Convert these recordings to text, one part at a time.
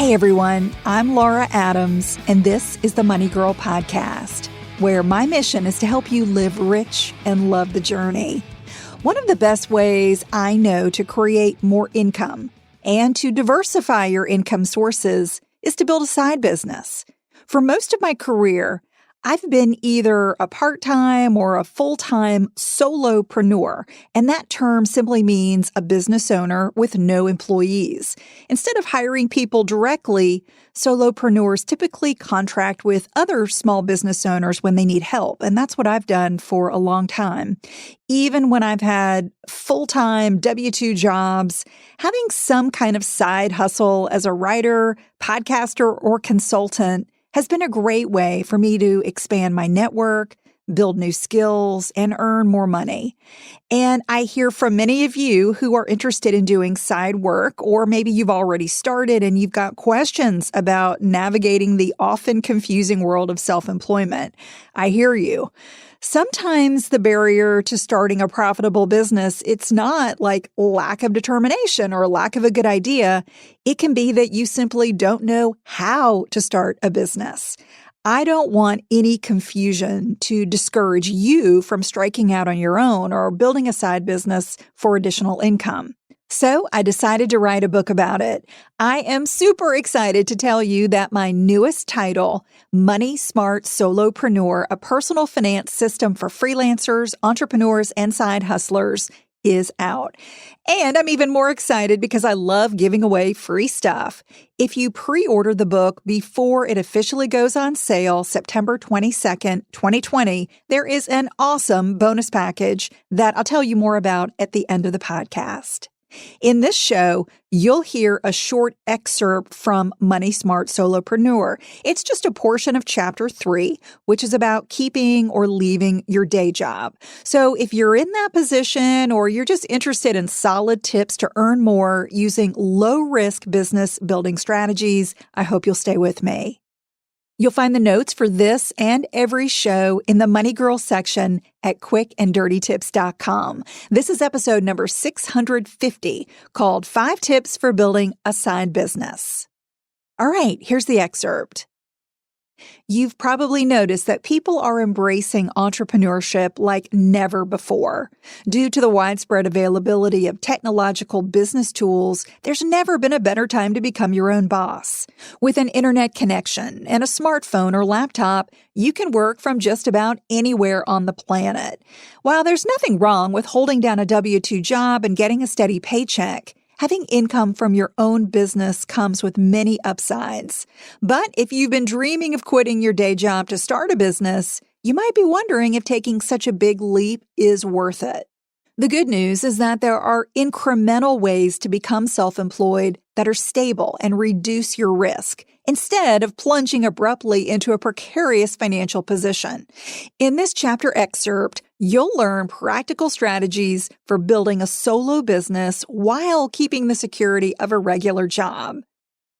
Hey everyone, I'm Laura Adams, and this is the Money Girl Podcast, where my mission is to help you live rich and love the journey. One of the best ways I know to create more income and to diversify your income sources is to build a side business. For most of my career, I've been either a part-time or a full-time solopreneur, and that term simply means a business owner with no employees. Instead of hiring people directly, solopreneurs typically contract with other small business owners when they need help, and that's what I've done for a long time. Even when I've had full-time W-2 jobs, having some kind of side hustle as a writer, podcaster, or consultant has been a great way for me to expand my network, build new skills, and earn more money. And I hear from many of you who are interested in doing side work, or maybe you've already started and you've got questions about navigating the often confusing world of self-employment. I hear you. Sometimes the barrier to starting a profitable business, it's not like lack of determination or lack of a good idea. It can be that you simply don't know how to start a business. I don't want any confusion to discourage you from striking out on your own or building a side business for additional income. So I decided to write a book about it. I am super excited to tell you that my newest title, Money Smart Solopreneur, a personal finance system for freelancers, entrepreneurs, and side hustlers, is out. And I'm even more excited because I love giving away free stuff. If you pre-order the book before it officially goes on sale September 22nd, 2020, there is an awesome bonus package that I'll tell you more about at the end of the podcast. In this show, you'll hear a short excerpt from Money Smart Solopreneur. It's just a portion of Chapter 3, which is about keeping or leaving your day job. So if you're in that position or you're just interested in solid tips to earn more using low-risk business building strategies, I hope you'll stay with me. You'll find the notes for this and every show in the Money Girl section at quickanddirtytips.com. This is episode number 650, called 5 Tips for Building a Side Business. All right, here's the excerpt. You've probably noticed that people are embracing entrepreneurship like never before. Due to the widespread availability of technological business tools, there's never been a better time to become your own boss. With an internet connection and a smartphone or laptop, you can work from just about anywhere on the planet. While there's nothing wrong with holding down a W-2 job and getting a steady paycheck, having income from your own business comes with many upsides. But if you've been dreaming of quitting your day job to start a business, you might be wondering if taking such a big leap is worth it. The good news is that there are incremental ways to become self-employed that are stable and reduce your risk, instead of plunging abruptly into a precarious financial position. In this chapter excerpt, you'll learn practical strategies for building a solo business while keeping the security of a regular job.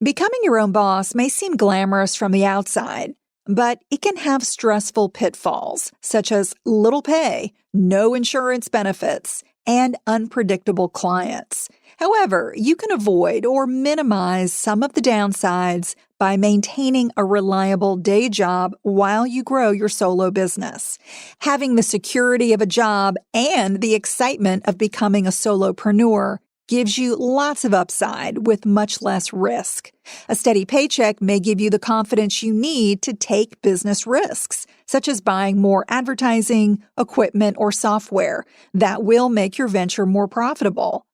Becoming your own boss may seem glamorous from the outside, but it can have stressful pitfalls, such as little pay, no insurance benefits, and unpredictable clients. However, you can avoid or minimize some of the downsides by maintaining a reliable day job while you grow your solo business. Having the security of a job and the excitement of becoming a solopreneur gives you lots of upside with much less risk. A steady paycheck may give you the confidence you need to take business risks, such as buying more advertising, equipment, or software that will make your venture more profitable.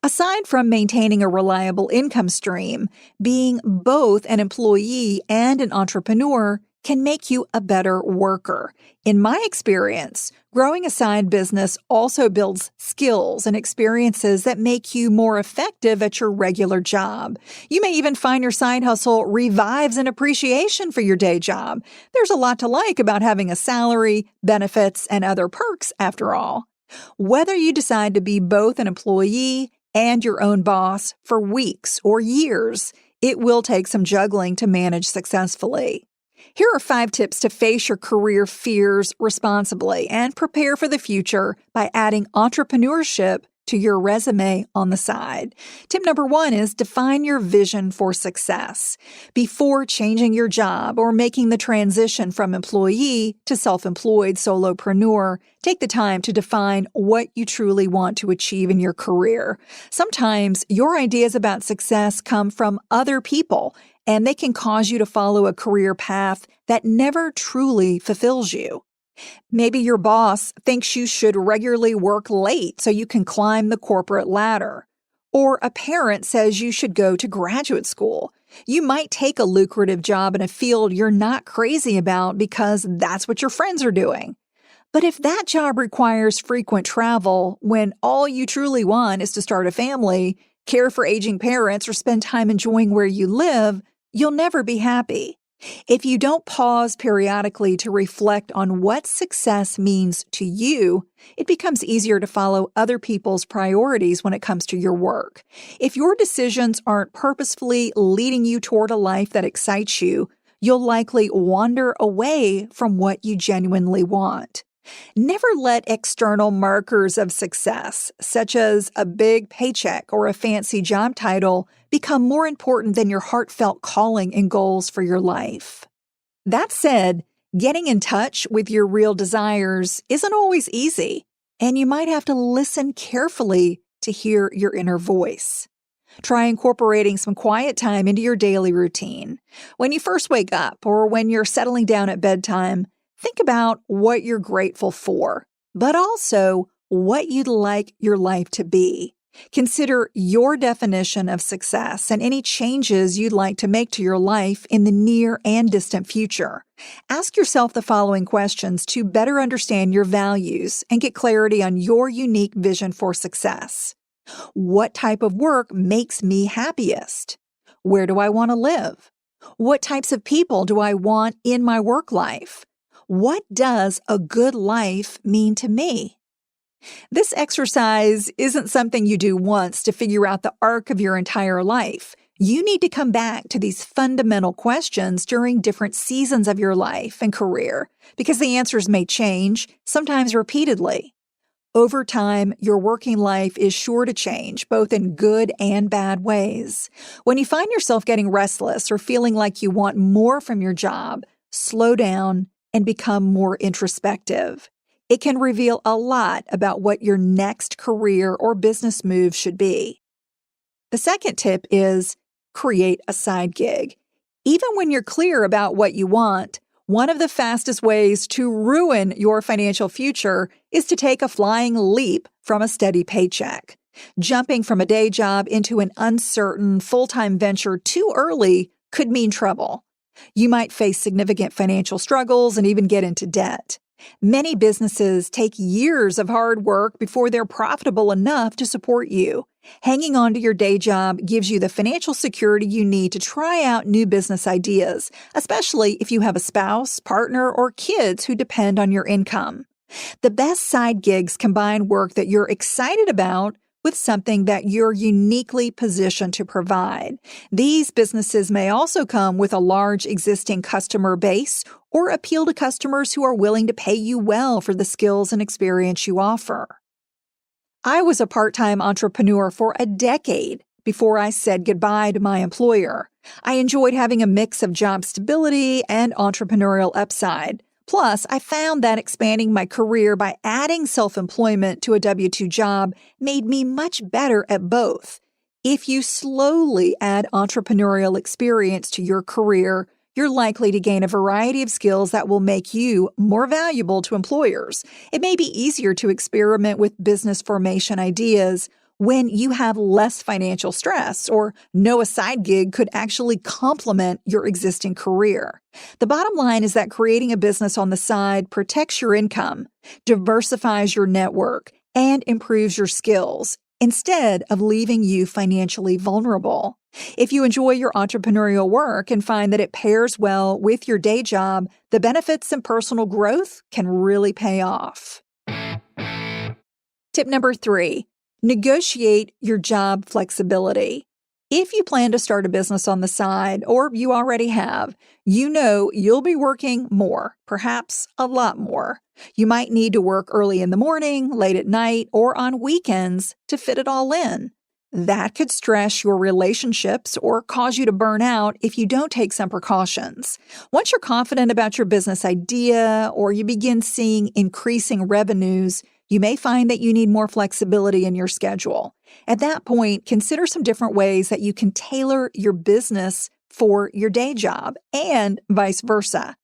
Aside from maintaining a reliable income stream, being both an employee and an entrepreneur can make you a better worker. In my experience, growing a side business also builds skills and experiences that make you more effective at your regular job. You may even find your side hustle revives an appreciation for your day job. There's a lot to like about having a salary, benefits, and other perks after all. Whether you decide to be both an employee and your own boss for weeks or years, it will take some juggling to manage successfully. Here are 5 tips to face your career fears responsibly and prepare for the future by adding entrepreneurship to your resume on the side. Tip number 1 is define your vision for success. Before changing your job or making the transition from employee to self-employed solopreneur, take the time to define what you truly want to achieve in your career. Sometimes your ideas about success come from other people, and they can cause you to follow a career path that never truly fulfills you. Maybe your boss thinks you should regularly work late so you can climb the corporate ladder. Or a parent says you should go to graduate school. You might take a lucrative job in a field you're not crazy about because that's what your friends are doing. But if that job requires frequent travel when all you truly want is to start a family, care for aging parents, or spend time enjoying where you live, you'll never be happy. If you don't pause periodically to reflect on what success means to you, it becomes easier to follow other people's priorities when it comes to your work. If your decisions aren't purposefully leading you toward a life that excites you, you'll likely wander away from what you genuinely want. Never let external markers of success, such as a big paycheck or a fancy job title, become more important than your heartfelt calling and goals for your life. That said, getting in touch with your real desires isn't always easy, and you might have to listen carefully to hear your inner voice. Try incorporating some quiet time into your daily routine. When you first wake up or when you're settling down at bedtime, think about what you're grateful for, but also what you'd like your life to be. Consider your definition of success and any changes you'd like to make to your life in the near and distant future. Ask yourself the following questions to better understand your values and get clarity on your unique vision for success. What type of work makes me happiest? Where do I want to live? What types of people do I want in my work life? What does a good life mean to me? This exercise isn't something you do once to figure out the arc of your entire life. You need to come back to these fundamental questions during different seasons of your life and career, because the answers may change, sometimes repeatedly. Over time, your working life is sure to change, both in good and bad ways. When you find yourself getting restless or feeling like you want more from your job, slow down and become more introspective. It can reveal a lot about what your next career or business move should be. The second tip is create a side gig. Even when you're clear about what you want, one of the fastest ways to ruin your financial future is to take a flying leap from a steady paycheck. Jumping from a day job into an uncertain full-time venture too early could mean trouble. You might face significant financial struggles and even get into debt. Many businesses take years of hard work before they're profitable enough to support you. Hanging on to your day job gives you the financial security you need to try out new business ideas, especially if you have a spouse, partner, or kids who depend on your income. The best side gigs combine work that you're excited about with something that you're uniquely positioned to provide. These businesses may also come with a large existing customer base or appeal to customers who are willing to pay you well for the skills and experience you offer. I was a part-time entrepreneur for a decade before I said goodbye to my employer. I enjoyed having a mix of job stability and entrepreneurial upside. Plus, I found that expanding my career by adding self-employment to a W-2 job made me much better at both. If you slowly add entrepreneurial experience to your career, you're likely to gain a variety of skills that will make you more valuable to employers. It may be easier to experiment with business formation ideas when you have less financial stress or know a side gig could actually complement your existing career. The bottom line is that creating a business on the side protects your income, diversifies your network, and improves your skills instead of leaving you financially vulnerable. If you enjoy your entrepreneurial work and find that it pairs well with your day job, the benefits and personal growth can really pay off. Tip number 3. Negotiate your job flexibility. If you plan to start a business on the side, or you already have, you know you'll be working more, perhaps a lot more. You might need to work early in the morning, late at night, or on weekends to fit it all in. That could stress your relationships or cause you to burn out if you don't take some precautions. Once you're confident about your business idea or you begin seeing increasing revenues, you may find that you need more flexibility in your schedule. At that point, consider some different ways that you can tailor your business for your day job and vice versa.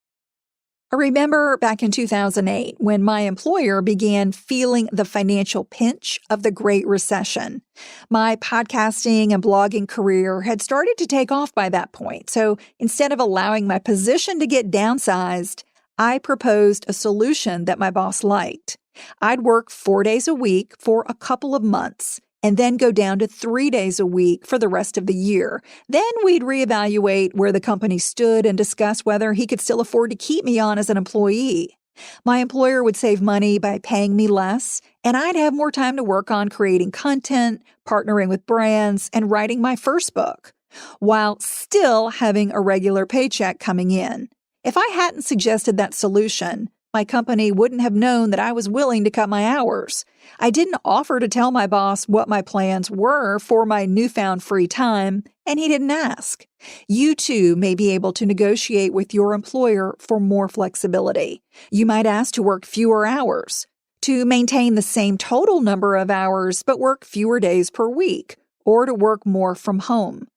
I remember back in 2008 when my employer began feeling the financial pinch of the Great Recession. My podcasting and blogging career had started to take off by that point, so instead of allowing my position to get downsized, I proposed a solution that my boss liked. I'd work 4 days a week for a couple of months and then go down to 3 days a week for the rest of the year. Then we'd reevaluate where the company stood and discuss whether he could still afford to keep me on as an employee. My employer would save money by paying me less, and I'd have more time to work on creating content, partnering with brands, and writing my first book, while still having a regular paycheck coming in. If I hadn't suggested that solution, my company wouldn't have known that I was willing to cut my hours. I didn't offer to tell my boss what my plans were for my newfound free time, and he didn't ask. You too may be able to negotiate with your employer for more flexibility. You might ask to work fewer hours, to maintain the same total number of hours but work fewer days per week, or to work more from home.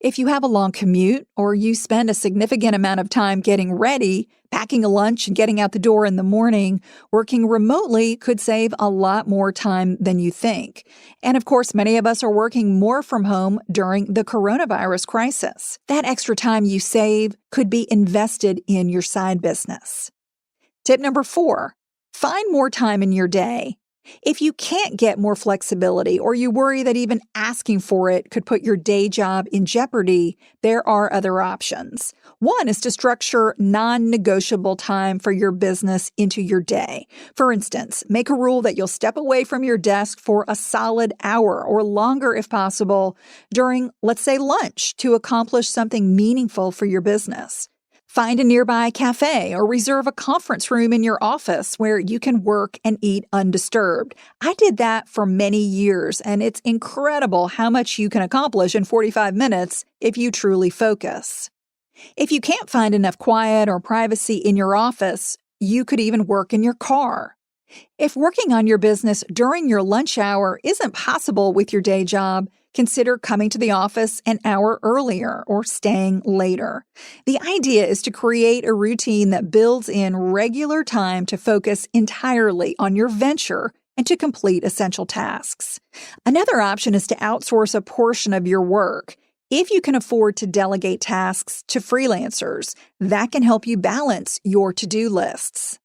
If you have a long commute or you spend a significant amount of time getting ready, packing a lunch and getting out the door in the morning, working remotely could save a lot more time than you think. And of course, many of us are working more from home during the coronavirus crisis. That extra time you save could be invested in your side business. Tip number 4, find more time in your day. If you can't get more flexibility or you worry that even asking for it could put your day job in jeopardy, there are other options. One is to structure non-negotiable time for your business into your day. For instance, make a rule that you'll step away from your desk for a solid hour or longer if possible during, let's say, lunch to accomplish something meaningful for your business. Find a nearby cafe or reserve a conference room in your office where you can work and eat undisturbed. I did that for many years, and it's incredible how much you can accomplish in 45 minutes if you truly focus. If you can't find enough quiet or privacy in your office, you could even work in your car. If working on your business during your lunch hour isn't possible with your day job, consider coming to the office an hour earlier or staying later. The idea is to create a routine that builds in regular time to focus entirely on your venture and to complete essential tasks. Another option is to outsource a portion of your work. If you can afford to delegate tasks to freelancers, that can help you balance your to-do lists.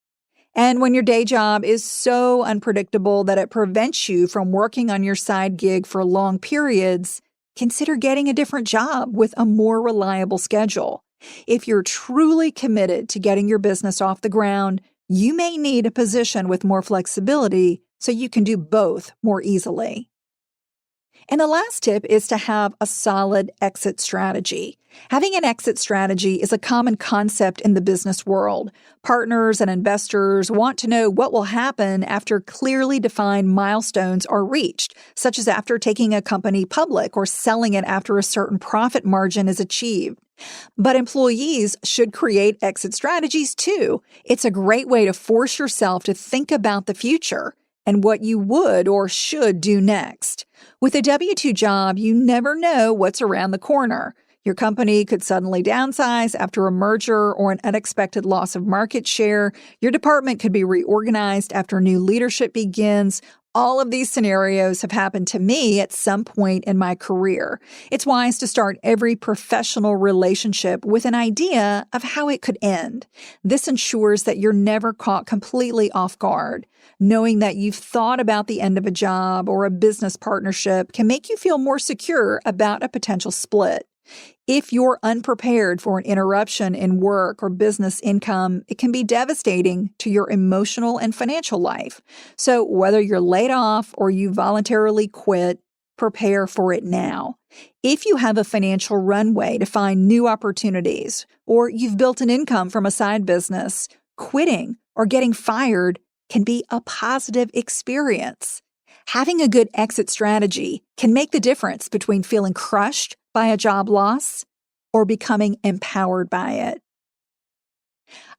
And when your day job is so unpredictable that it prevents you from working on your side gig for long periods, consider getting a different job with a more reliable schedule. If you're truly committed to getting your business off the ground, you may need a position with more flexibility so you can do both more easily. And the last tip is to have a solid exit strategy. Having an exit strategy is a common concept in the business world. Partners and investors want to know what will happen after clearly defined milestones are reached, such as after taking a company public or selling it after a certain profit margin is achieved. But employees should create exit strategies too. It's a great way to force yourself to think about the future and what you would or should do next. With a W-2 job, you never know what's around the corner. Your company could suddenly downsize after a merger or an unexpected loss of market share. Your department could be reorganized after new leadership begins. All of these scenarios have happened to me at some point in my career. It's wise to start every professional relationship with an idea of how it could end. This ensures that you're never caught completely off guard. Knowing that you've thought about the end of a job or a business partnership can make you feel more secure about a potential split. If you're unprepared for an interruption in work or business income, it can be devastating to your emotional and financial life. So whether you're laid off or you voluntarily quit, prepare for it now. If you have a financial runway to find new opportunities, or you've built an income from a side business, quitting or getting fired can be a positive experience. Having a good exit strategy can make the difference between feeling crushed by a job loss or becoming empowered by it.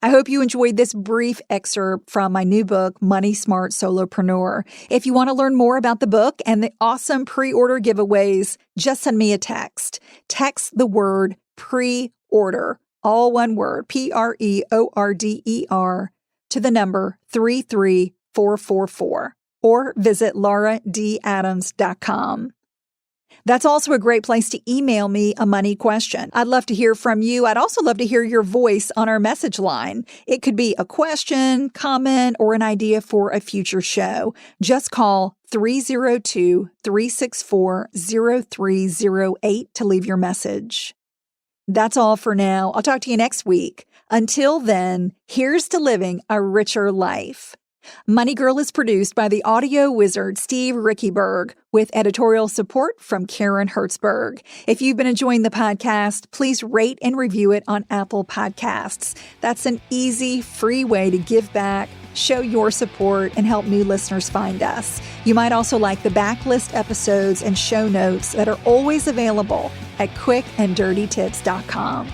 I hope you enjoyed this brief excerpt from my new book, Money Smart Solopreneur. If you want to learn more about the book and the awesome pre-order giveaways, just send me a text. Text the word pre-order, all one word, PREORDER, to the number 33444, or visit lauradadams.com. That's also a great place to email me a money question. I'd love to hear from you. I'd also love to hear your voice on our message line. It could be a question, comment, or an idea for a future show. Just call 302-364-0308 to leave your message. That's all for now. I'll talk to you next week. Until then, here's to living a richer life. Money Girl is produced by the audio wizard Steve Rickyberg with editorial support from Karen Hertzberg. If you've been enjoying the podcast, please rate and review it on Apple Podcasts. That's an easy, free way to give back, show your support, and help new listeners find us. You might also like the backlist episodes and show notes that are always available at quickanddirtytips.com.